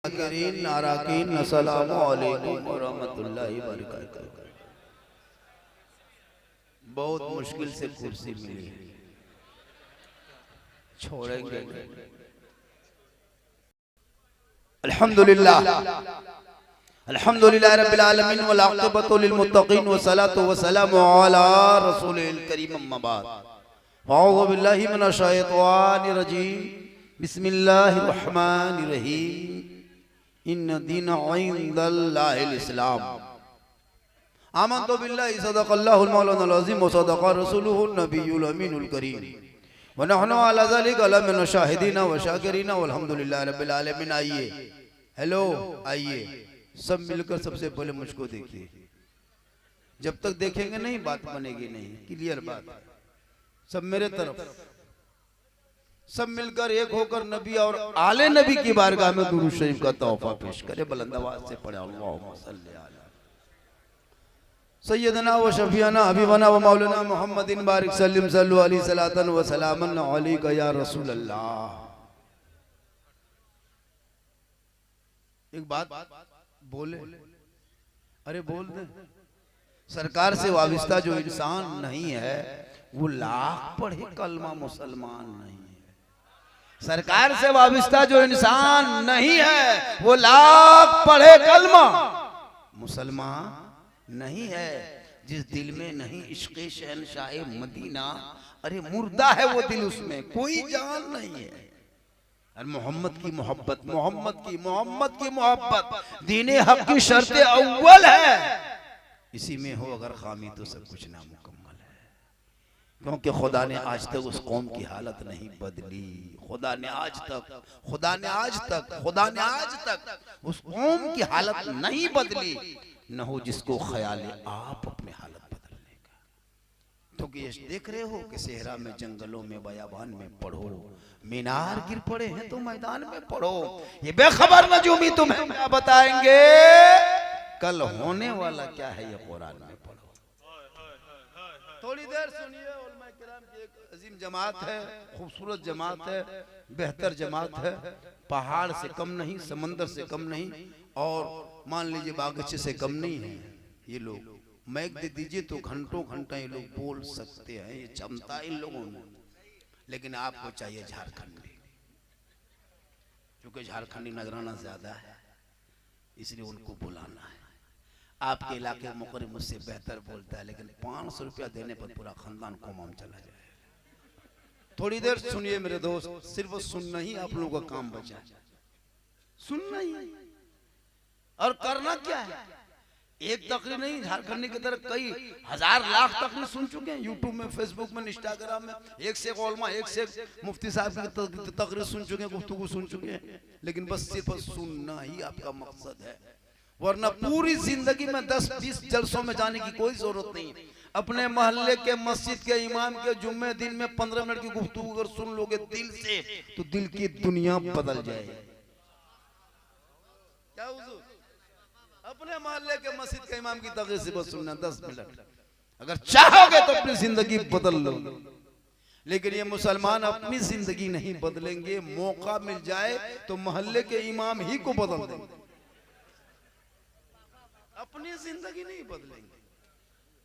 नाराकीन अस्सलामु अलैकुम व रहमतुल्लाहि व बरकातहू। बहुत मुश्किल से कुर्सी मिली, छोड़ेंगे। अल्हम्दुलिल्लाह अल्हम्दुलिल्लाह रब्बिल आलमीन वल आक़िबतु लिल मुत्तक़ीन व सलातु व सलामु अला रसूलिल करीम अम्मा बाद। अऊज़ु बिल्लाहि मिनश शैतानिर रजीम। बिस्मिल्लाहिर रहमानिर रहीम। इन्न दीन इंदल्लाहिल इस्लाम। आमन्तु बिल्लाहि सदक़ल्लाहुल मौलानाल अज़ीम व सदक़ रसूलुहुन नबियुल अमीनुल करीम व नहनु अला ज़ालिका लमिन शाहिदीन व शाकिरीन वल्हम्दुलिल्लाहि रब्बिल आलमीन। आइए, हेलो, आइए सब मिलकर सबसे पहले मुझको देखिए। जब तक देखेंगे नहीं बात बनेगी नहीं। क्लियर बात? सब मेरे तरफ, सब मिलकर एक होकर नबी और आले नबी की बारगाह में दुरूद शरीफ का तोहफा पेश करे। बुलंद आवाज से पढ़े अल्लाहुम्मा सल्ली अला सय्यदना व शफीअना हबीबना व मौलाना मुहम्मदिन बारिक सल्लिम सल्लु अलैहि सलातन व सलामन अलैका या रसूल अल्लाह। एक बात बोले, अरे बोल दे। सरकार से वाबिस्ता जो इंसान नहीं है वो लाख पढ़े कलमा मुसलमान नहीं है। सरकार से वाबिस्ता जो इंसान नहीं है वो लाख पढ़े कलमा मुसलमान नहीं है। जिस दिल में नहीं इश्क़े शहंशाह मदीना, अरे मुर्दा है वो दिल, उसमें कोई जान नहीं है। और मोहम्मद की मोहब्बत, मोहम्मद की मोहब्बत दीने हक की शर्त अव्वल है। इसी में हो अगर खामी तो सब कुछ नामुकम्मल है। क्योंकि खुदा ने आज तक उस कौम की हालत नहीं बदली। खुदा ने आज तक उस कौम की हालत नहीं बदली, न हो जिसको ख्याल आप अपने हालत बदलने का। तो ये देख रहे हो कि सेहरा में, जंगलों में, बयाबान में पढ़ो, मीनार गिर पड़े हैं तो मैदान में पढ़ो। ये बेखबर नजूमी तुम्हें क्या बताएंगे कल होने वाला क्या है, ये कुरान में पढ़ो। थोड़ी देर सुनिए। उलमाए किराम की एक अजीम जमात है, खूबसूरत जमात है, बेहतर जमात है। पहाड़ से कम नहीं, समंदर से कम नहीं, और मान लीजिए बागीचे से कम नहीं है। ये लोग मैक दे दीजिए तो घंटों घंटा ये लोग बोल सकते हैं। ये क्षमता इन लोगों में। लेकिन आपको चाहिए झारखंडी, क्योंकि झारखंडी नजराना ज्यादा है, इसलिए उनको बुलाना है। आपके इलाके में मुकर्रम मुझसे बेहतर बोलता है, लेकिन 500 रुपया देने पर पूरा खानदान कोमाम चला जाए। थोड़ी देर सुनिए मेरे दोस्त, सिर्फ सुनना ही आप लोगों का काम बचा। सुनना ही और करना क्या है। एक तकरीर नहीं, झारखंडी की तरह कई हजार लाख तकरीर सुन चुके हैं। यूट्यूब में, फेसबुक में, इंस्टाग्राम में एक से उलमा, एक से मुफ्ती साहब की तकरीर सुन चुके हैं, गुफ्तगू सुन चुके हैं। लेकिन बस सिर्फ सुनना ही आपका मकसद है, वरना पूरी जिंदगी में 10-20 जलसों में जाने की कोई जरूरत नहीं। अपने मोहल्ले के, मस्जिद के इमाम के जुम्मे दिन में 15 मिनट की गुफ्तगू अगर सुन लोगे दिल से, तो दिल की दुनिया बदल जाएगी। क्या हुजूर? अपने मोहल्ले के, मस्जिद के इमाम की तकरीर से बस सुनना 10 मिनट। अगर चाहोगे तो अपनी जिंदगी बदल लो। लेकिन ये मुसलमान अपनी जिंदगी नहीं बदलेंगे। मौका मिल जाए तो मोहल्ले के इमाम ही को बदल देंगे, अपनी जिंदगी नहीं बदलेंगे।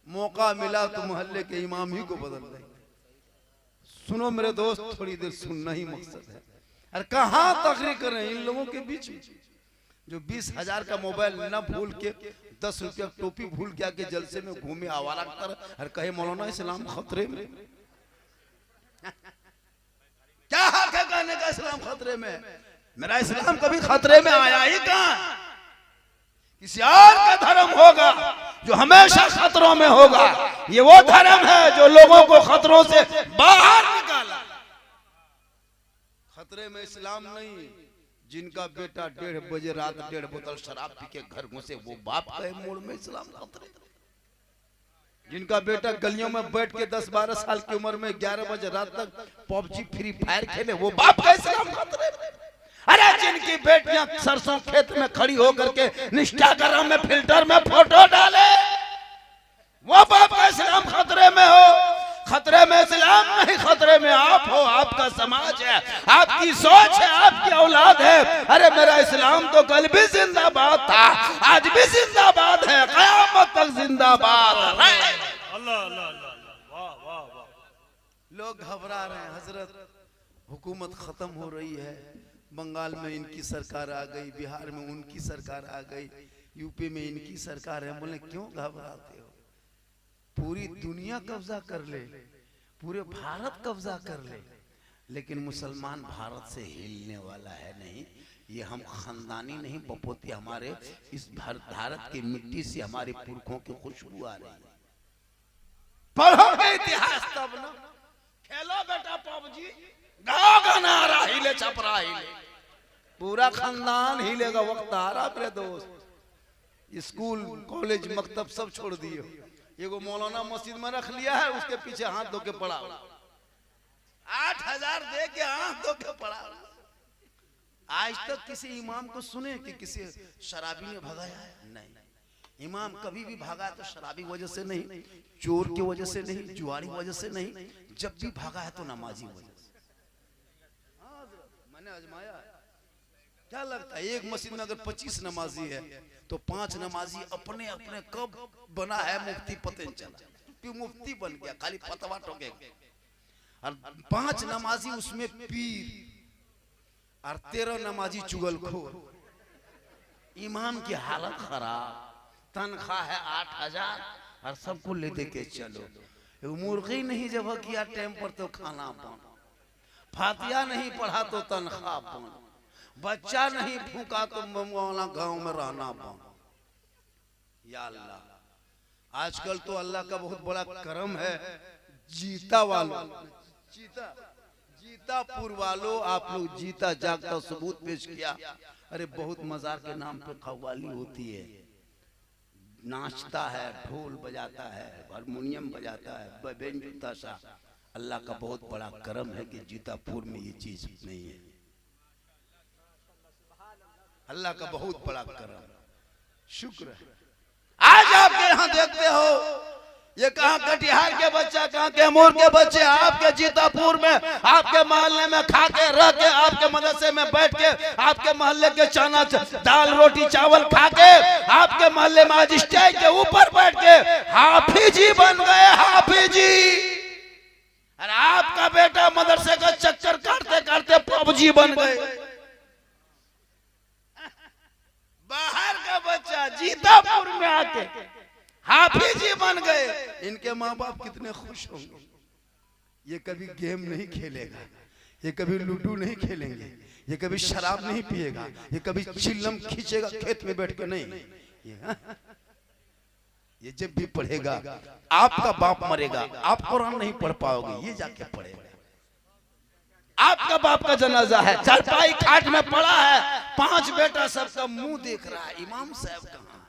मौका मिला तो मोहल्ले के इमाम ही को बदल देंगे। सुनो मेरे दोस्त, थोड़ी देर सुनना ही मकसद है। और कहां तकरीर कर रहे हैं इन लोगों के बीच में जो 20,000 का मोबाइल न भूल के 10 रुपया टोपी भूल के आके जलसे में घूमे आवारा कर और कहे मौलाना इस्लाम खतरे में। क्या हक है कहने का इस्लाम खतरे में? मेरा इस्लाम कभी खतरे में आया ही कहां? किसी और का धर्म होगा जो हमेशा खतरों में होगा। ये वो धर्म है जो लोगों को खतरों से बाहर निकाला। खतरे में इस्लाम नहीं। जिनका बेटा 1:30 बजे रात 1:30 बोतल शराब पी के घर घुसे, वो बाप का मोड़ में इस्लाम खतरे। जिनका बेटा गलियों में बैठ के 10-12 साल की उम्र में 11 बजे रात तक पबजी, फ्री फायर खेले, वो बाप का इस्लाम खतरे। अरे जिनकी बेटियां सरसों खेत में खड़ी होकर के इंस्टाग्राम में फिल्टर में फोटो डाले, वो बाप का इस्लाम खतरे में हो। खतरे में इस्लाम नहीं, खतरे में आप हो, आपका समाज है, आपकी सोच है, आपकी औलाद है। अरे मेरा इस्लाम तो कल भी जिंदाबाद था, आज भी जिंदाबाद है, कयामत तक जिंदाबाद है। अल्लाह अल्लाह अल्लाह, वाह वाह वाह। लोग घबरा रहे हैं, हजरत हुकूमत खत्म हो रही है, बंगाल में इनकी सरकार आ गई, बिहार में उनकी सरकार आ गई, यूपी में इनकी सरकार है। बोले क्यों घबराते हो? पूरी दुनिया कब्जा कर ले, पूरे भारत कब्जा कर ले, लेकिन मुसलमान भारत से हिलने वाला है नहीं। ये हम खानदानी नहीं, बपोती हमारे इस भारत की मिट्टी से हमारे पुरखों की खुशबू आ रही है। पढ़ोगे इतिहास तब ना, खेलो बेटा पबजी, गाओ गाना आ रहा, हिले छपरा हिले, पूरा खानदान हिलेगा। वक्त आ रहा मेरे दोस्त, स्कूल कॉलेज मकतब सब छोड़ दिए, एगो मौलाना मस्जिद में रख लिया है, उसके पीछे हाथ धो के पड़ा, 8,000 दे के हाथ धो के पड़ा। आज तक किसी इमाम को सुने कि किसी शराबी ने भगाया है? नहीं, इमाम कभी भी भागा तो शराबी वजह से नहीं, चोर की वजह से नहीं, जुआरी वजह से नहीं, जब भी भागा है तो नमाजी वजह से। मैंने आजमाया है। क्या लगता है एक मस्जिद में अगर 25 नमाजी है तो 5 नमाजी अपने अपने कब बना है मुफ्ती पता नहीं चला, क्यों मुफ्ती बन गया, खाली फतवा ठोके, और 5 नमाजी उसमें पीर और 13 नमाजी चुगलखोर। इमाम की हालत खराब, तनख्वाह है 8,000 और सबको ले दे के चलो। मुर्गी नहीं जब किया टाइम पर तो खाना पान, फातिया नहीं पढ़ा तो तनख्वाह पान, बच्चा नहीं फूका तो मौला गांव में रहना पान। या अल्लाह, आजकल तो अल्लाह का बहुत बड़ा करम है, जीता वालों, जीतापुर वालों, आप लोग जीता जागता सबूत पेश किया। अरे बहुत मजार के नाम पे कव्वाली होती है, नाचता है, ढोल बजाता है, हारमोनियम बजाता है, बेंजुता सा। अल्लाह का बहुत बड़ा करम है कि जीतापुर में ये चीज नहीं है। अल्लाह का बहुत बड़ा करम, शुक्र है। आज आपके यहाँ देखते हो, ये कहाँ कटिहार के बच्चा, कहाँ कैमूर के बच्चे आपके जीतापुर में, आपके मोहल्ले में खा के रह के, आपके मदरसे में बैठ के, आपके मोहल्ले के चना दाल रोटी चावल खा के, आपके मोहल्ले में आज स्टेज के ऊपर बैठ के हाफिजी बन गए, हाफिजी। और आपका बेटा मदरसे का चक्कर काटते काटते पबजी बन गए। बाहर का बच्चा जीतापुर में आके हाफिजी बन गए। इनके माँ बाप कितने खुश होंगे। ये कभी गेम नहीं खेलेगा, ये कभी लूडो नहीं खेलेंगे, ये कभी शराब नहीं पिएगा, ये कभी चिल्लम खींचेगा खेत में बैठ के नहीं। ये जब भी पढ़ेगा, आपका बाप मरेगा, आप कुरान नहीं पढ़ पाओगे, ये जाके पढ़ेगा। आपका बाप का जनाजा है, चारपाई खाट में पड़ा है, 5 बेटा सबका मुंह देख रहा है, इमाम साहब कहाँ?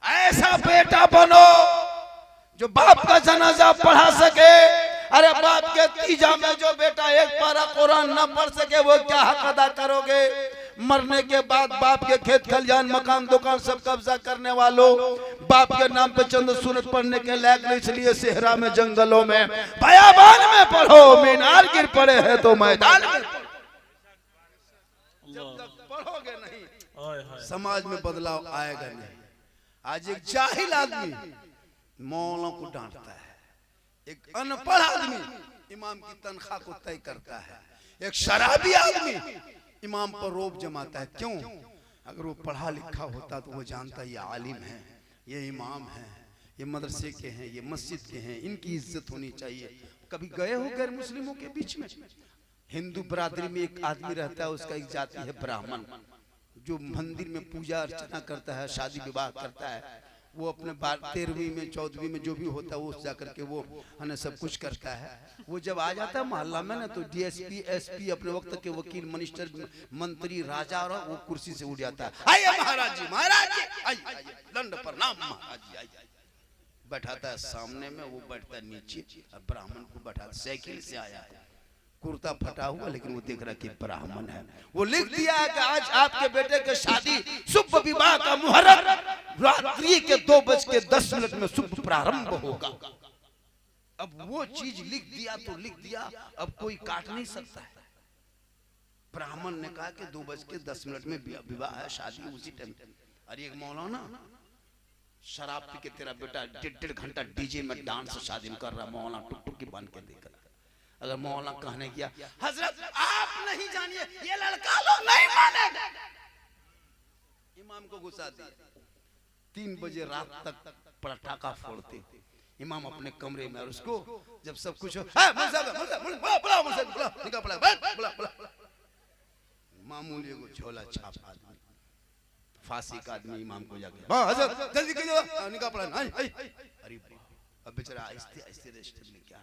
ऐसा बेटा बनो जो बाप का जनाजा पढ़ा सके। अरे बाप के तीजा में जो बेटा एक पारा कुरान न पढ़ सके, वो क्या हक अदा करोगे? मरने के बाद बाप के खेत खलिहान मकान दुकान सब कब्जा करने वालों, बाप के नाम पे चंद सूरत पढ़ने के लायक नहीं, इसलिए सेहरा में जंगलों में बयाबान में पढ़ो, मीनार गिर पड़े हैं तो मैदान में। जब तक पढ़ोगे नहीं समाज में बदलाव आएगा नहीं। आज एक जाहिल आदमी मौला को डांटता है, एक अनपढ़ आदमी इमाम की तनख्वाह को तय करता है, एक शराबी आदमी इमाम पर रोब जमाता है। क्यों? अगर वो पढ़ा लिखा होता तो वो जानता ये आलिम है, ये इमाम है, ये मदरसे के हैं, ये मस्जिद के हैं, इनकी इज्जत होनी चाहिए। कभी गए हो गैर मुस्लिमों के बीच में? हिंदू बरादरी में एक आदमी रहता है, उसका एक जाति है ब्राह्मण, जो मंदिर में पूजा अर्चना करता है, शादी विवाह करता है, वो अपने 13वीं में 14वीं में जो भी होता है वो जाकर के वो है सब कुछ करता है। वो जब आ जाता है मोहल्ला में ना, तो डीएसपी एसपी अपने वक्त के वकील मिनिस्टर मंत्री राजा और वो कुर्सी से उठ जाता है। आइए महाराज जी, महाराज जी आइए, दंड प्रणाम महाराज जी आइए। बैठाता है सामने में, वो बैठता है नीचे, और ब्राह्मण को बैठाता, साइकिल से आया है, कुर्ता फटा हुआ, लेकिन वो देख रहा कि ब्राह्मण है। वो लिख दिया है कि आज आपके बेटे के शादी शुभ विवाह का मुहूर्त रात्रि के 2:10 में शुभ प्रारंभ होगा। अब वो चीज लिख दिया तो लिख दिया, अब कोई काट नहीं सकता है। ब्राह्मण ने कहा कि 2:10 में विवाह है, शादी उसी टाइम। अरे एक मौलाना शराब पी के तेरा बेटा 1.5 घंटा डीजे में डांस शादी में कर रहा, मौलाना टुक टुक की बांध के देख रहा। अगर मौलाना कहने किया हजरत आप नहीं जानिए ये लड़का लोग नहीं मानेगा, इमाम को गुस्सा दिया। 3 बजे रात तक पटाखा फोड़ते इमाम अपने कमरे में, और उसको जब सब कुछ मामूली को झोला छाप आदमी, फांसी का आदमी इमाम को जाके हजरत जल्दी कीजिए निकाह पड़ा। अरे अब बेचारा आहिस्ते आहिस्ते रजिस्टर में क्या,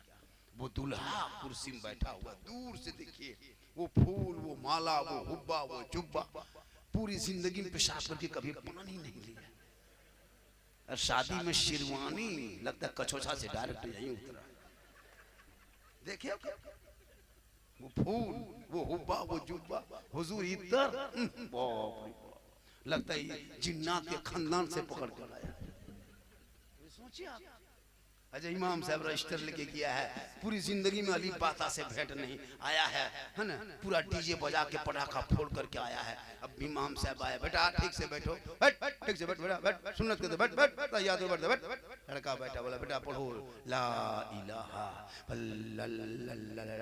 वो दूल्हा कुर्सी में बैठा हुआ, दूर से देखिए वो फूल, वो माला, वो हुब्बा, वो जुब्बा, पूरी जिंदगी में पेशाब करके कभी पानी नहीं लिया, और शादी में शेरवानी लगता है कछोछा से डायरेक्ट यहीं उतरा। देखिए वो फूल, वो हुब्बा, वो जुब्बा, हुजूर इधर लगता है जिन्नात के खानदान से पकड़ कर लाया। सोचिए आप, अच्छा इमाम साहब रजिस्टर लेके किया है, पूरी जिंदगी में अली बाता से भेंट नहीं आया है ना, पूरा डीजे बजा के पटाखा फोड़ करके आया है। अब इमाम साहब आया, बेटा ठीक से बैठो, बैठ ठीक से बैठ, बेटा बैठ, सुन्नत के तो बैठ बैठ बैठ, याद हो बैठ बैठ। लड़का बैठा, बोला बेटा पढ़ो ला इलाहा इल्लल्लाह।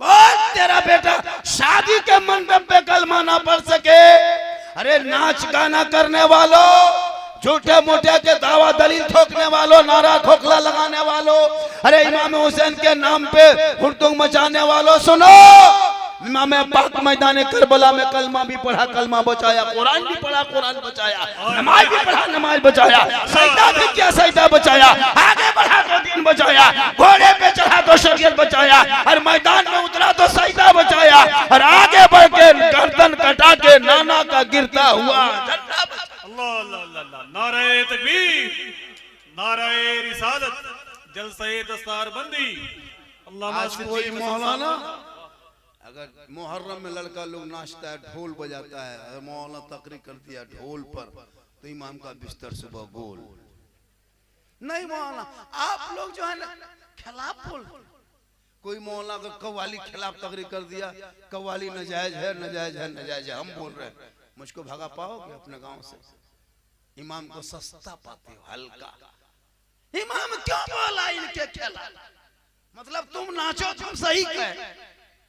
बोल तेरा बेटा शादी के मंडप पे कलमा ना पढ़ सके। अरे नाच गाना करने वालों, झूठे मूठे के दावा दलील ठोकने वालों, नारा खोखला लगाने वालों, अरे इमाम हुसैन के नाम पे हुड़दंग मचाने वालों, सुनो, इमाम पाक मैदान करबला में कलमा भी पढ़ा, कलमा बचाया, कुरान भी पढ़ा, कुरान बचाया, नमाज भी पढ़ा, नमाज बचाया, सजदा भी किया, सजदा बचाया, आगे बढ़ा तो दीन बचाया, घोड़े पे चढ़ा तो शरीयत बचाया, और मैदान में उतरा तो सजदा बचाया, और आगे बढ़ के गर्दन कटा के नाना का गिरता हुआ झंडा बचाया। अल्लाह अल्लाह अल्लाह, नारे तकबीर, नारे रिसालत, जलसे दस्तारबंदी। अल्लाह आज कोई मौलाना अगर मुहर्रम में लड़का लोग नाचता है, ढोल बजाता है, अगर मौलाना तकरीर कर दिया ढोल पर, तो इमाम का बिस्तर सुबह गोल नहीं। मौलाना आप लोग जो है ना खिलाफ बोल, कोई मौलाना अगर कव्वाली खिलाफ तकरीर कर दिया, कव्वाली नजायज है, नजायज है, नजायज है, हम बोल रहे हैं, मुझको भगा पाओगे अपने गांव से? इमाम को सस्ता पाते हो, हल्का। इमाम क्यों बोला इनके खिलाफ? मतलब तुम नाचो तुम सही कहे,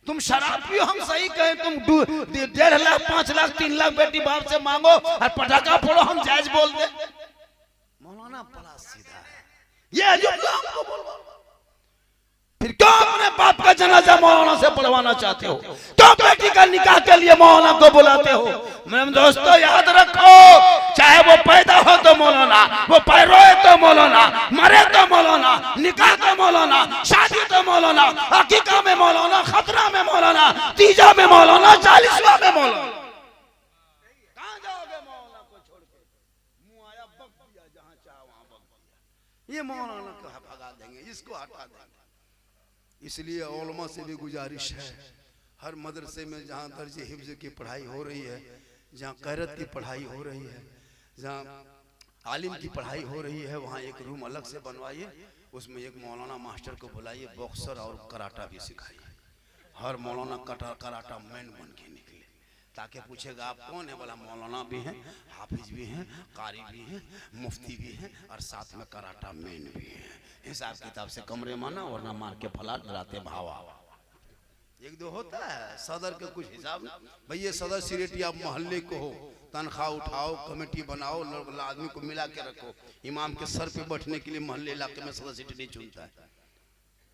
तुम शराब पियो हम सही कहें, तुम 1.5 लाख 5 लाख 3 लाख बेटी बाप से मांगो और पटाखा फोड़ो हम जायज बोल दे। मौलाना बड़ा सीधा है, ये जो को बोल, फिर क्यों अपने बाप का जनाजा मौलाना से पढ़वाना चाहते हो? क्यों बेटी का निकाह के लिए मौलाना को बुलाते हो? मेरे दोस्तों याद रखो, चाहे वो पैदा हो तो मौलाना, वो रोए तो मौलाना, मरे तो मौलाना, निकाह तो मौलाना, शादी तो मौलाना, अकीका में मौलाना, खतरा में मौलाना, तीजा में मौलाना, 40वां में मौलाना। कहां जाओगे मौलाना को छोड़ के? मुंह आया बक दिया, जहां चाहा वहां बक दिया। ये मौलाना को भगा देंगे, इसको हटा देंगे। इसलिए उलमा से भी गुजारिश है, हर मदरसे में जहाँ दर्जे हिफ्ज की पढ़ाई हो रही है, जहाँ कैरत की पढ़ाई हो रही है, जहाँ आलिम की पढ़ाई हो रही है, वहाँ एक रूम अलग से बनवाइए, उसमें एक मौलाना मास्टर को बुलाइए, बॉक्सर और कराटा भी सिखाइए। हर मौलाना कराटा मैन बन के निकले, ताकि पूछेगा आप कौन है? बोला मौलाना भी हैं, हाफिज भी हैं, कारी भी हैं, मुफ्ती भी हैं, और साथ में कराटा मैन भी हैं। हिसाब किताब से कमरे माना, वरना मार के फला डराते भावा। एक दो होता है सदर के कुछ हिसाब, भाई ये सदर सिरेटी आप मोहल्ले को हो, तनख्वाह उठाओ, कमेटी बनाओ, आदमी को मिला के रखो। इमाम के सर पे बैठने के लिए मोहल्ले इलाके में सदर सिटी नहीं चुनता है।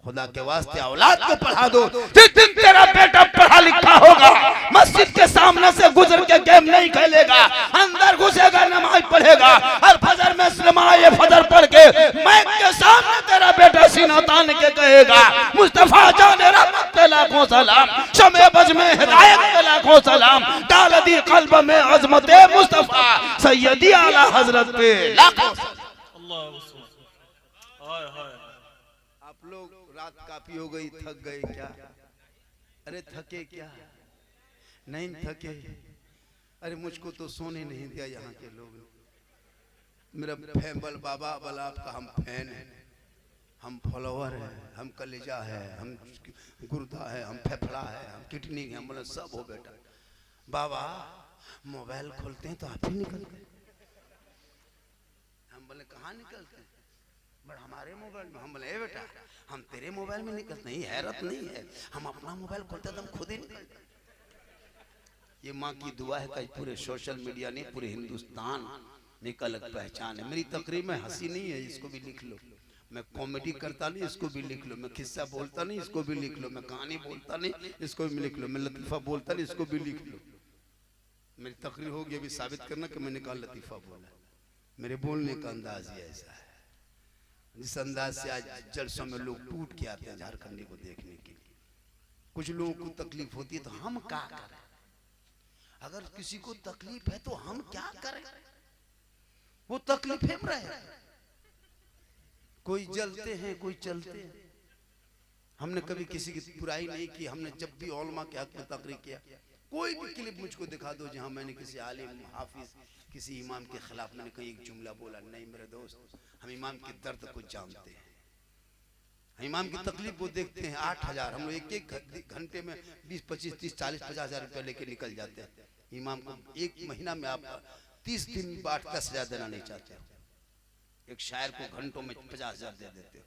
खुदा के वास्ते औलाद को पढ़ा दो, जिस दिन तेरा बेटा पढ़ा लिखा होगा, मस्जिद के सामने से गुजर के गेम नहीं खेलेगा, अंदर घुसेगा, नमाज पढ़ेगा, और फजर में नमाज़ फजर पढ़ के माइक के सामने तेरा बेटा सीना तान के कहेगा, मुस्तफा जान रहमत के लाखों सलाम, शमे बज में हिदायत के लाखों सलाम, डाल दी कल्ब में अजमत मुस्तफा सैयदी आला हजरत पे लाखों अल्लाह। हाय हाय, आप लोग रात काफी हो गई, थक गए क्या? अरे थके क्या? नहीं थके? अरे मुझको तो सोने नहीं दिया यहाँ के लोग। मेरा फैम्बल बाबा वाला आपका हम फैन हैं, हम फॉलोवर हैं, हम कलेजा है, हम गुर्दा है, हम फेफड़ा है, हम किडनी है, हम बोले सब हो बेटा। बाबा मोबाइल खोलते हैं तो आप ही निकलते हैं। हम बोले कहाँ निकलते हैं? बट हमारे मोबाइल में। हम बोले ए बेटा हम तेरे मोबाइल में निकलते नहीं, हैरत नहीं है, हम अपना मोबाइल खोलते तो हम खुद ही निकलते। ये माँ की दुआ है कि पूरे सोशल मीडिया ने पूरे हिंदुस्तान में एक अलग पहचान है। मेरी तकरीर में हंसी नहीं है, इसको भी लिख लो। मैं कॉमेडी करता नहीं, इसको भी लिख लो। मैं किस्सा बोलता नहीं, इसको भी लिख लो। मैं कहानी बोलता नहीं, इसको भी लिख लो। मैं लतीफा बोलता नहीं, इसको भी लिख लो। मेरी तकरीर होगी अभी साबित करना कि मैंने कहा लतीफा बोला। मेरे बोलने का अंदाज ही ऐसा है, जिस अंदाज से आज जलसों में लोग टूट के आते हैं झारखंडी को देखने के लिए। कुछ लोगों को तकलीफ होती है तो हम क्या करें? अगर किसी को तकलीफ है तो हम क्या करें? वो तकलीफ में रहे। कोई जलते हैं, कोई चलते हैं। हमने कभी किसी की बुराई नहीं की। हमने जब भी उलमा के हक में तकरीर किया, कोई भी क्लिप मुझको दिखा दो जहां मैंने किसी आलिम, हाफिज, किसी इमाम के खिलाफ मैंने कहीं एक जुमला बोला नहीं। मेरे दोस्त, हम इमाम के दर्द को जानते हैं, हम इमाम की तकलीफ को देखते हैं। 8,000 हम लोग एक घंटे में 20, 25, 30, 40, 50,000 रुपया लेके निकल जाते हैं। इमाम को एक महीना में आप 30 दिन 8-10,000 देना नहीं चाहते। एक शायर को घंटों में 50,000 दे देते हो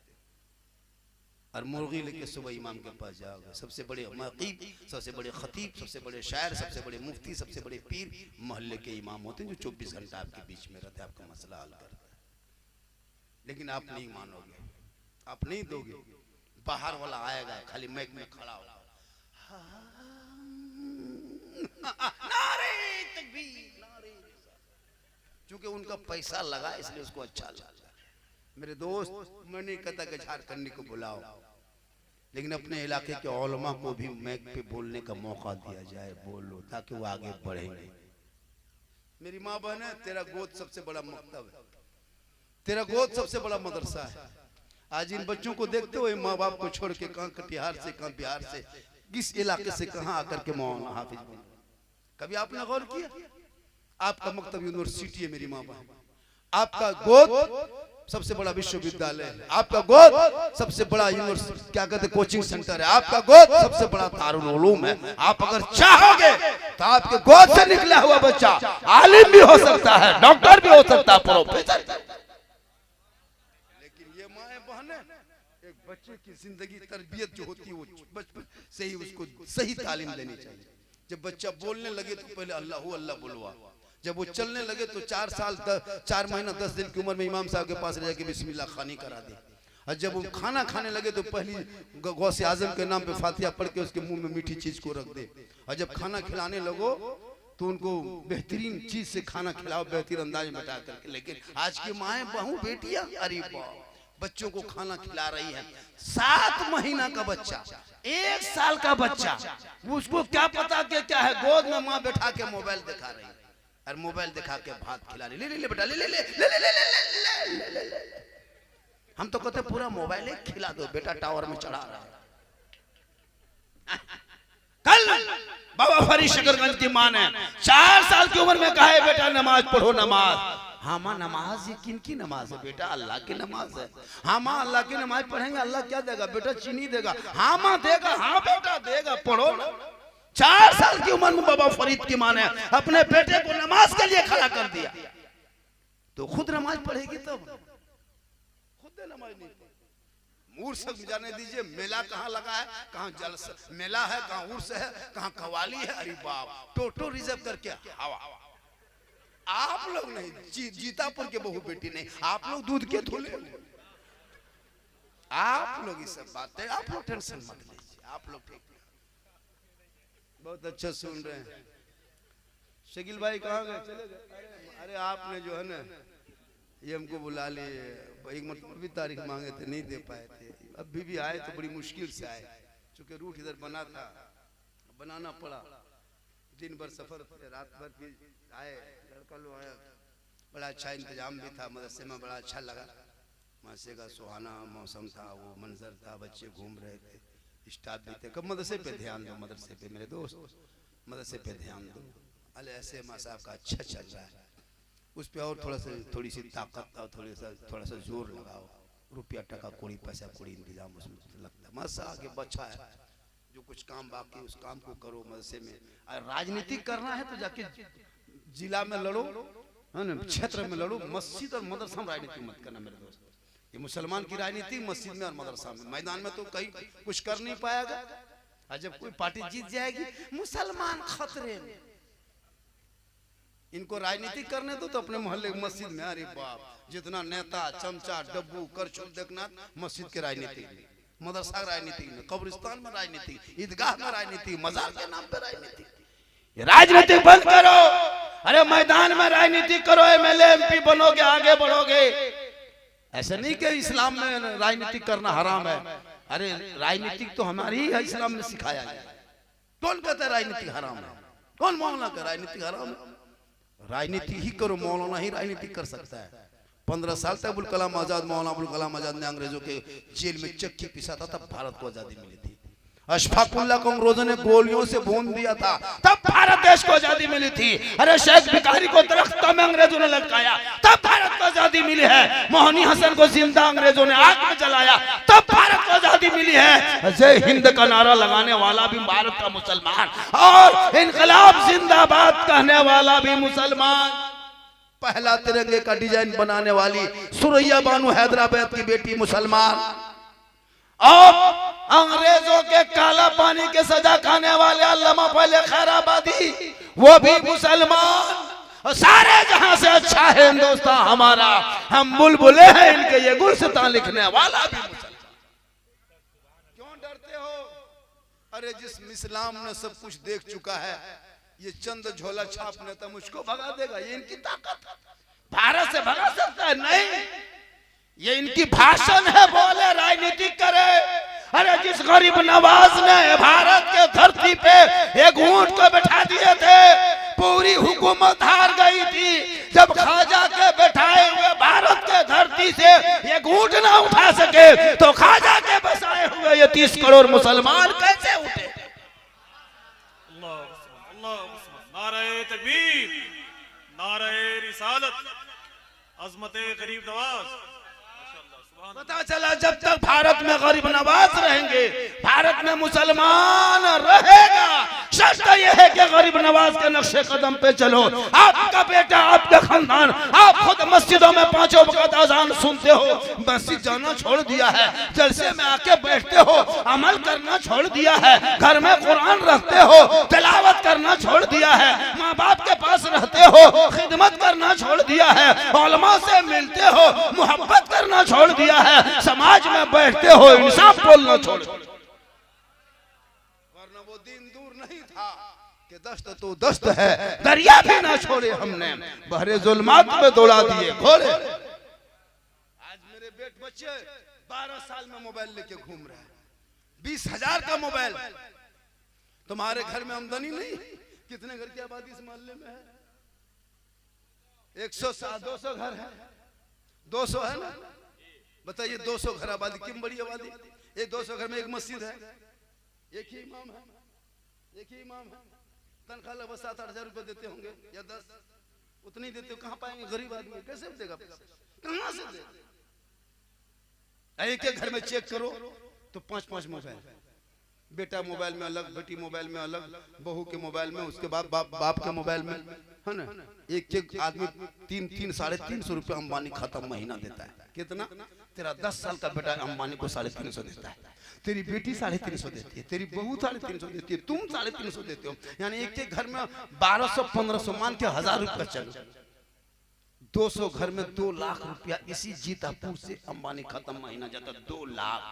और मुर्गी लेके सुबह इमाम के पास जाओगे। सबसे बड़े मकीब, सबसे बड़े खतीब, सबसे बड़े शायर, सबसे बड़े मुफ्ती, सबसे बड़े पीर मोहल्ले के इमाम होते हैं जो 24 घंटा आपके बीच में रहते हैं, आपका मसला हल करते हैं। लेकिन आप नहीं मानोगे, आप नहीं दोगे। बाहर वाला आएगा, खाली माइक में खड़ा होगा, नारे तकबीर, नारे। क्योंकि उनका पैसा लगा इसलिए उसको अच्छा लगा। मेरे दोस्त, मैं नहीं कहता कि झारखंडी को बुलाओ, लेकिन अपने इलाके के उलमा को भी माइक पे बोलने का मौका दिया जाए। बोलो ताकि वो आगे बढ़ेंगे। मेरी माँ बहन है, तेरा गोद सबसे बड़ा मकतब है, तेरा गोद सबसे बड़ा मदरसा है। आज इन बच्चों को देखते हो, माँ बाप को छोड़ के कहाँ कटिहार से, कहाँ बिहार से, किस इलाके से कहाँ आकर के मौलाना हाफिज बने। कभी आपने गौर किया? आपका मकतब यूनिवर्सिटी है मेरी माँ बहन। आपका गोद सबसे बड़ा विश्वविद्यालय है। आपका गोद सबसे बड़ा यूनिवर्सिटी, क्या कहते, कोचिंग सेंटर है। आपका गोद सबसे बड़ा दारुल उलूम है। आप अगर चाहोगे तो आपके गोद से निकला हुआ बच्चा आलिम भी हो सकता है, डॉक्टर भी हो सकता है, प्रोफेसर। लेकिन ये माँ बहन, एक बच्चे की जिंदगी तरबियत जो होती है वो बचपन से ही उसको सही तालीम देनी चाहिए। जब बच्चा बोलने लगे तो पहले अल्लाह अल्लाह बुलवा। जब वो चलने लगे तो 4 महीना 10 दिन की उम्र में इमाम साहब के पास रह के बिस्मिल्लाह खानी करा दी। और जब वो खाना खाने लगे तो पहली गौसे आजम के नाम पे फातिहा पढ़ के उसके मुंह में मीठी चीज को रख दे। और जब खाना खिलाने लगो तो उनको बेहतरीन चीज से खाना खिलाओ, बेहतरीन अंदाज में बैठा करके। लेकिन आज की माएँ, बहू, बेटियां, अरे बच्चों को खाना खिला रही है। 7 महीना का बच्चा, 1 साल का बच्चा, उसको क्या पता क्या है, गोद में माँ बैठा के मोबाइल दिखा रही है और मोबाइल दिखा के भात खिला रही। ले ले ले बेटा, ले ले ले ले ले ले ले ले ले। हम तो कहते पूरा मोबाइल ही खिला दो बेटा, टावर में चढ़ा रहा है। कल बाबा फरीद शकरगंज की मां ने 4 साल की उम्र में कहा है बेटा नमाज पढ़ो, नमाज। हाँ माँ, नमाज ये किन की नमाज है बेटा? अल्लाह की नमाज है। हाँ माँ, अल्लाह की नमाज पढ़ेंगे, अल्लाह क्या देगा बेटा? चीनी देगा। हाँ माँ देगा, हाँ बेटा देगा, पढ़ो ना। 4 साल की उम्र में बाबा फरीद की मां ने अपने बेटे को नमाज के लिए खड़ा कर दिया। तो खुद नमाज पढ़ेगी तब, खुद नमाज नहीं पढ़ेगी। उर्स जाने दीजिए, मेला कहाँ लगा है, कहाँ जलसा मेला है, कहाँ उर्स है, कहाँ कवाली है। अरे बाप, टोटो रिजर्व करके हवा। आप लोग नहीं, जीतापुर के बहू बेटी नहीं, आप लोग दूध के धुले। आप लोग ये सब बातें, आप लोग टेंशन मत लीजिए, आप लोग ठीक बहुत अच्छा सुन रहे हैं। शकील भाई कहाँ गए? चले गए? अरे आपने जो है ना ये हमको बुला लिए, एक मतलब भी तारीख मांगे थे, नहीं दे पाए थे। अभी भी आए तो बड़ी मुश्किल से आए, चूंकि रूट इधर बना था, बनाना पड़ा। दिन भर सफर, रात भर भी आए, लड़का लोग आया। बड़ा अच्छा इंतजाम भी था, मदरसे में बड़ा अच्छा लगा। मदरसे का सुहाना मौसम था, वो मंजर था, बच्चे घूम रहे थे, स्टाफ भी थे। कब मदरसे पे ध्यान दो, मदरसे पे मेरे दोस्त, मदरसे पे ध्यान दो। अले ऐसे माँ साहब का अच्छा चल रहा है। उस पे और थोड़ी सी ताकत और थोड़ा सा जोर लगाओ, रुपया टका कोड़ी पैसा कोड़ी इंतजाम उसमें लगता है। मजा आगे बचा है, जो कुछ काम बाकी उस काम को करो मदरसे में। राजनीति करना है तो जाके जिला में लड़ो, है ना, क्षेत्र में लड़ो, मस्जिद और मदरसा में राजनीति मत करना मेरे दोस्त। ये मुसलमान की राजनीति मस्जिद में और मदरसा में, मैदान में तो कहीं कुछ कर नहीं पाएगा। और जब कोई पार्टी जीत जाएगी मुसलमान खतरे में, इनको राजनीति करने दो तो अपने मोहल्ले मस्जिद में, अरे बाप जितना नेता चमचा डब्बू करछुल देखना मस्जिद के राजनीति में, मदरसा राजनीति में, कब्रिस्तान में राजनीति, ईदगाह में राजनीति, मजार के नाम पे राजनीति। राजनीति बंद करो, अरे मैदान में राजनीति करो, एमएलए एमपी बनोगे आगे बढ़ोगे। ऐसा नहीं कि इस्लाम में राजनीति करना हराम है, अरे राजनीति तो हमारी ही इस्लाम में सिखाया गया। कौन कहता है राजनीति हराम है? कौन मौलाना का राजनीति हराम है? राजनीति ही करो, मौलाना ही राजनीति कर सकता है। 15 साल तक अबुल कलाम आजाद, मौलाना अबुल कलाम आजाद ने अंग्रेजों के जेल में चक्की पिसा था, तब भारत को आजादी मिली थी। अशफाकुल्लाह को अंग्रेजों ने गोलियों से भून दिया था, तब भारत देश को आजादी मिली थी। अरे शेख भिखारी को दरख्तों में अंग्रेजों ने लटकाया, तब भारत को आजादी मिली है। मोहनी हसन को जिंदा अंग्रेजों ने आग में जलाया, तब भारत को आजादी मिली है। जय हिंद का नारा लगाने वाला भी भारत का मुसलमान, और इनकलाब जिंदाबाद कहने वाला भी मुसलमान। पहला तिरंगे का डिजाइन बनाने वाली सुरैया बानू हैदराबाद की बेटी मुसलमान, और अंग्रेजों के काला पानी के सजा खाने वाले अल्लामा पहले खैराबादी, वो भी मुसलमान। और सारे जहां से अच्छा है हिंदुस्तान हमारा, हम बुलबुले हैं इनके, ये गुलसितान लिखने वाला भी मुसलमान। क्यों डरते हो? अरे जिस इस्लाम ने सब कुछ देख चुका है, ये चंद झोला छापने तो मुझको भगा देगा, ये इनकी ताकत है। भारत से भगा सकता है? नहीं, ये इनकी भाषण है, बोले राजनीति करे। अरे जिस गरीब नवाज ने भारत के धरती पे एक ऊंट को बैठा दिए थे, पूरी हुकूमत हार गई थी। जब ख्वाजा के बैठाए हुए भारत के धरती से एक ऊंट ना उठा सके, तो ख्वाजा के बसाए हुए ये 30 करोड़ मुसलमान कैसे उठे? नारे तकबीर, नारे रिसालत, अज़मते गरीब नवाज। पता चला जब तक भारत में गरीब नवाज रहेंगे, भारत में मुसलमान रहेगा। शर्त यह है कि गरीब नवाज के नक्शे कदम पे चलो। आपका बेटा, आपका खानदान, आप खुद मस्जिदों में 5 वक्त अजान सुनते हो, मस्जिद जाना छोड़ दिया है, जलसे में आके बैठते हो, अमल करना छोड़ दिया है, घर में कुरान रखते हो, तिलावत करना छोड़ दिया है, माँ बाप के पास रहते हो, खिदमत करना छोड़ दिया है, उलमा से मिलते हो, मोहब्बत करना छोड़ दिया है, समाज में बैठते हो, इंसाफ बोलना छोड़। वरना वो दिन दूर नहीं था कि दस्त तो दस्त है, दरिया भी ना छोड़े हमने, बहरे जुल्मात में दौड़ा दिए घोड़े। आज मेरे बच्चे 12 साल में मोबाइल लेके घूम रहे हैं, 20,000 का मोबाइल। तुम्हारे घर में आमदनी नहीं? कितने घर की आबादी इस मोहल्ले में है? 100-200 घर है, 200 है ना? बताइए 200 घर आबादी, कितनी बड़ी आबादी? ये 200 घर में एक मस्जिद है, एक ही इमाम है, एक ही इमाम है। तनख्वाह लगभग 7-8 हजार रुपए देते होंगे या 10, उतनी देते हो। कहाँ पाएंगे? गरीब आदमी कैसे देगा पैसा? कहाँ से देगा? एक एक घर में चेक करो तो 5-5 मोबाइल, बेटा मोबाइल में अलग, बेटी मोबाइल में अलग, बहू के मोबाइल में, उसके बाद बाप के मोबाइल में, है ना? एक आदमी 300-350 रुपया अंबानी खाता महीना देता है। कितना? तेरा 10 साल का बेटा अंबानी को 350 देता है, तेरी बेटी 350 देती है, तेरी बहू 350 देती है, तुम 350 देते हो। यानी एक घर में 1200-1500 मान के 1000 रुपया चलो, 200 घर में 2 लाख रुपया इसी जीतापुर से अंबानी खाता महीना जाता, 2 लाख।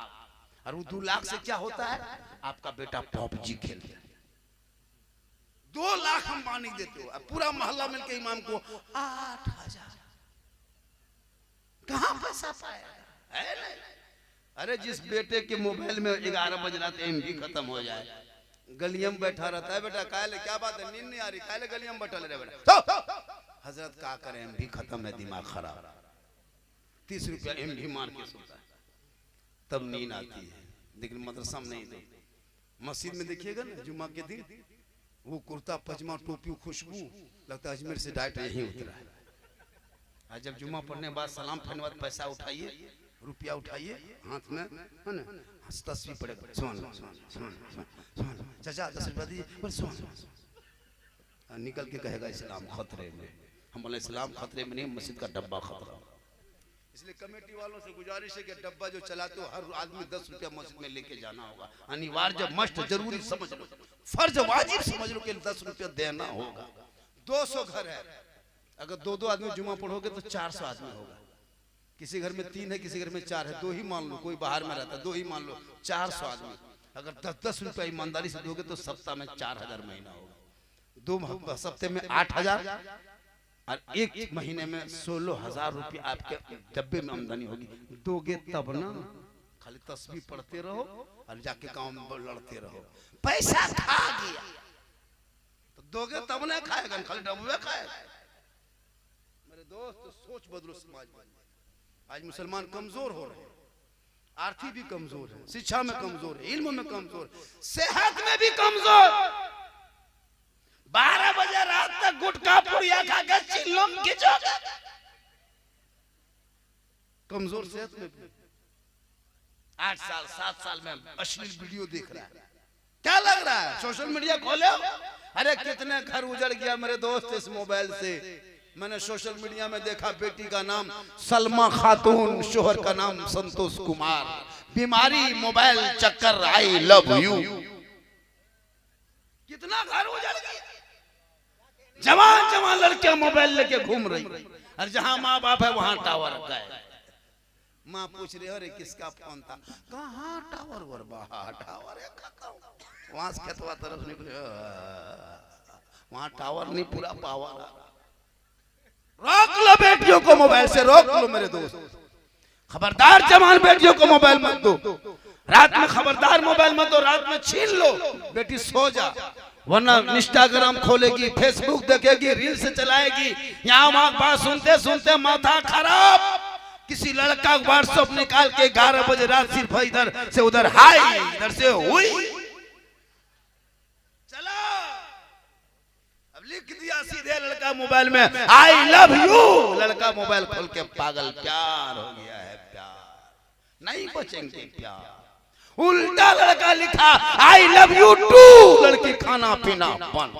और वो 2 लाख से क्या होता है? आपका बेटा PUBG खेलता है, 2 लाख अंबानी देते हो, पूरा मोहल्ला मिलके इमाम को 8,000। कहाँ पैसा पाएगा? है नहीं? अरे जिस बेटे के मोबाइल में 11 बज रहा था MB खत्म हो जाए, गलियम बैठा रहता है, बेटा काले क्या बात है, नींद नहीं आ रही, काले गलियम बैठा ले बेटा, हजरत क्या करें, MB खत्म है, दिमाग खराब, 30 रुपया MB मार के सोता है, तब नींद आती है। लेकिन मदरसा में नहीं दे, मस्जिद में देखिएगा ना जुम्मा के दिन, वो कुर्ता पजामा टोपी खुशबू, लगता है अजमेर से डायरेक्ट यहीं उतरा है। आज जब जुम्मा पढ़ने के बाद सलाम पढ़ने बाद पैसा उठाइए, रुपया उठाइए हाथ में, है ना, तस्वीर पड़ेगा, चाचा 10 रुपया दीजिए, निकल के कहेगा इस्लाम खतरे में। हम बोले इस्लाम खतरे में नहीं, मस्जिद का डब्बा खतरा। इसलिए कमेटी वालों से गुजारिश है कि डब्बा जो चलाते हो हर आदमी 10 रुपया मस्जिद में लेके जाना होगा, अनिवार्य मस्ट जरूरी समझ लो, फर्ज वाजिब समझ लो कि 10 रुपया देना होगा। 200 घर है, अगर 2-2 आदमी जुम्मा पढ़ोगे तो 400 आदमी होगा। किसी घर में 3 है, किसी घर में 4 है, 2 ही मान लो, कोई बाहर में रहता है, 2 ही मान लो, 400 आदमी। अगर 10-10 रुपया ईमानदारी से दोगे तो सप्ताह में 4000 महीना होगा, 2 सप्ताह में 8000 और 1 महीने में 16000 रुपया आपके डब्बे में आमदनी होगी। दोगे तब ना, खाली तस्बीह पढ़ते रहो और जाके गांव में लड़ते रहो। पैसा खा गया तो दोगे तब ना खाएगा, खाली डब्बे खाएगा। मेरे दोस्त सोच बदलो, समाज बदलो। आज मुसलमान कमजोर हो रहे हैं, आर्थिक भी कमजोर है, शिक्षा में कमजोर है, इल्म में कमजोर, सेहत में भी कमजोर। 12 बजे रात तक गुटखा पुड़िया खा के चिल्लम खिंचोगे, कमजोर सेहत में भी। 8 साल 7 साल में अश्लील वीडियो देख रहा है, क्या लग रहा है? सोशल मीडिया खोले, अरे कितने घर उजड़ गया मेरे दोस्त इस मोबाइल से। मैंने सोशल मीडिया में देखा, बेटी का नाम सलमा खातून, शोहर का नाम संतोष कुमार, बीमारी मोबाइल चक्कर, आई लव यू। कितना घर उजड़ गया, जवान जवान लड़कियां मोबाइल लेके घूम रही, और जहां माँ बाप है वहां टावर गए। माँ पूछ रही, अरे किसका फोन था? कहाँ टावर वर, बाहर टावर है, वहां से खेतवा तरफ निकले, वहां टावर नहीं, पूरा पावर। रोक लो बेटियों को मोबाइल से, रोक लो मेरे दोस्त, खबरदार जवान बेटियों को मोबाइल मत दो। रात में खबरदार मोबाइल मत दो, रात में छीन लो, बेटी सो जा, वरना इंस्टाग्राम खोलेगी, फेसबुक देखेगी, रील्स चलाएगी, यहाँ वहां बात सुनते सुनते माथा खराब। किसी लड़का व्हाट्सएप निकाल के 11 बजे रात सिर्फ इधर से उधर हाय, इधर से हुई, चला, अब लिख दिया सीधे लड़का मोबाइल में आई लव यू, लड़का मोबाइल खोल के पागल, प्यार हो गया है, प्यार नहीं बचेंगे प्यार। उल्टा लड़का लिखा आई लव यू टू, लड़की खाना पीना बंद।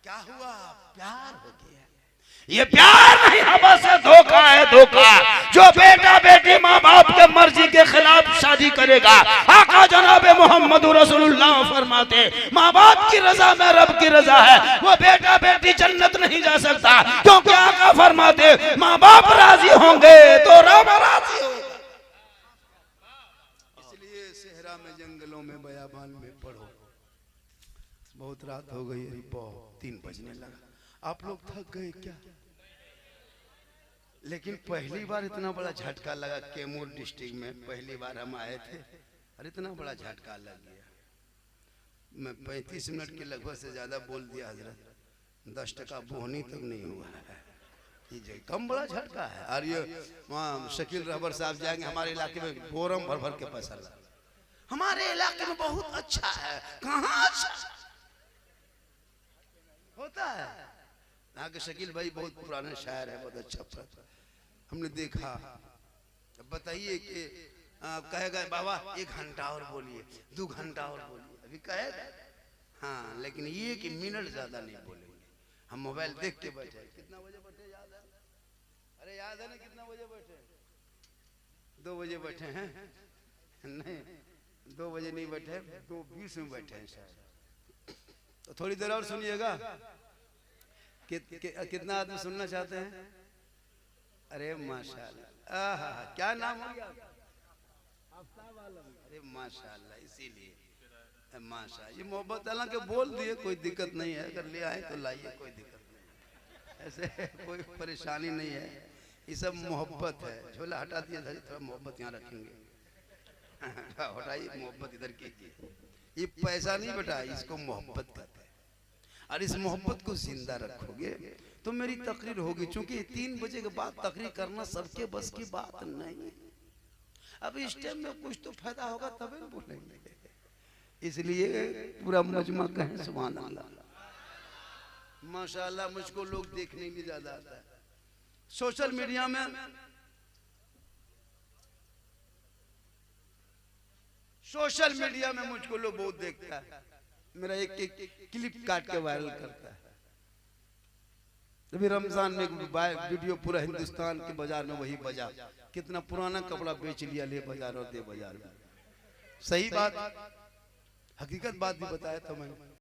क्या हुआ? प्यार हो गया। ये प्यार नहीं, हवा से धोखा है, धोखा। जो बेटा बेटी माँ बाप के मर्जी के खिलाफ शादी करेगा, आका जनाबे मोहम्मद रसूलुल्लाह फरमाते माँ बाप की रजा में रब की रजा है, वो बेटा बेटी जन्नत नहीं जा सकता, क्योंकि आका फरमाते माँ बाप राजी होंगे तो रब राजी होगा। इसलिए सहरा में, जंगलों में, बयाबान में पढ़ो। बहुत रात हो गई, 3 बजने लगा, आप लोग थक गए क्या? लेकिन पहली बार इतना बड़ा झटका लगा, कैमूर डिस्ट्रिक्ट में पहली बार हम आए थे और इतना बड़ा झटका लग गया। मैं 35 मिनट के लगभग से ज्यादा बोल दिया हजरत, 10% बोहनी तक नहीं हुआ है, ये कम बड़ा झटका है। और ये वहाँ शकील रहबर साहब जाएंगे, हमारे इलाके में बोरम भर भर के पैसा लगा, हमारे इलाके में बहुत अच्छा है, कहाँ अच्छा होता है। यहाँ के शकील भाई बहुत पुराने शायर है, बहुत अच्छा हमने देखा। बताइए कि कहेगा बाबा 1 घंटा और बोलिए, 2 घंटा और बोलिए, अभी कहेगा हाँ, लेकिन ये कि मिनट ज्यादा नहीं बोलेंगे। हम मोबाइल देख के बैठे, कितना बजे बैठे याद है? अरे याद है ना कितना बजे बैठे? 2 बजे बैठे हैं? नहीं 2 बजे नहीं बैठे, 2:20 में बैठे हैं शायद। तो थोड़ी देर और सुनिएगा। कितना आदमी सुनना चाहते हैं? अरे माशाल्लाह, क्या नाम हो गया? अरे माशाल्लाह, इसीलिए माशा, ये मोहब्बत हालांकि बोल दिए, कोई दिक्कत नहीं है, अगर ले आए तो लाइए, कोई दिक्कत नहीं, ऐसे कोई परेशानी नहीं है, ये सब मोहब्बत है। झोला हटा दिया, थोड़ा मोहब्बत यहाँ रखेंगे, हटाइए मोहब्बत इधर कीजिए। ये पैसा नहीं बेटा, इसको मोहब्बत कहते हैं, और इस मोहब्बत को जिंदा रखोगे तो मेरी तकरीर होगी। चूंकि 3 बजे के बाद तकरीर करना सबके बस की बात नहीं, अब इस टाइम में कुछ तो फायदा होगा तभी बोलेंगे, इसलिए पूरा मजमा कहें सुभान अल्लाह। माशाल्लाह, मुझको लोग देखने में ज्यादा आता है, सोशल मीडिया में मुझको लोग बहुत देखता है, मेरा एक क्लिप काट के वायरल करता है। अभी रमजान में एक वीडियो पूरा हिंदुस्तान के बाजार में वही बजा, कितना पुराना कपड़ा बेच लिया ले बाजार और दे बाजार में। सही बात, हकीकत बात भी बताया था मैंने।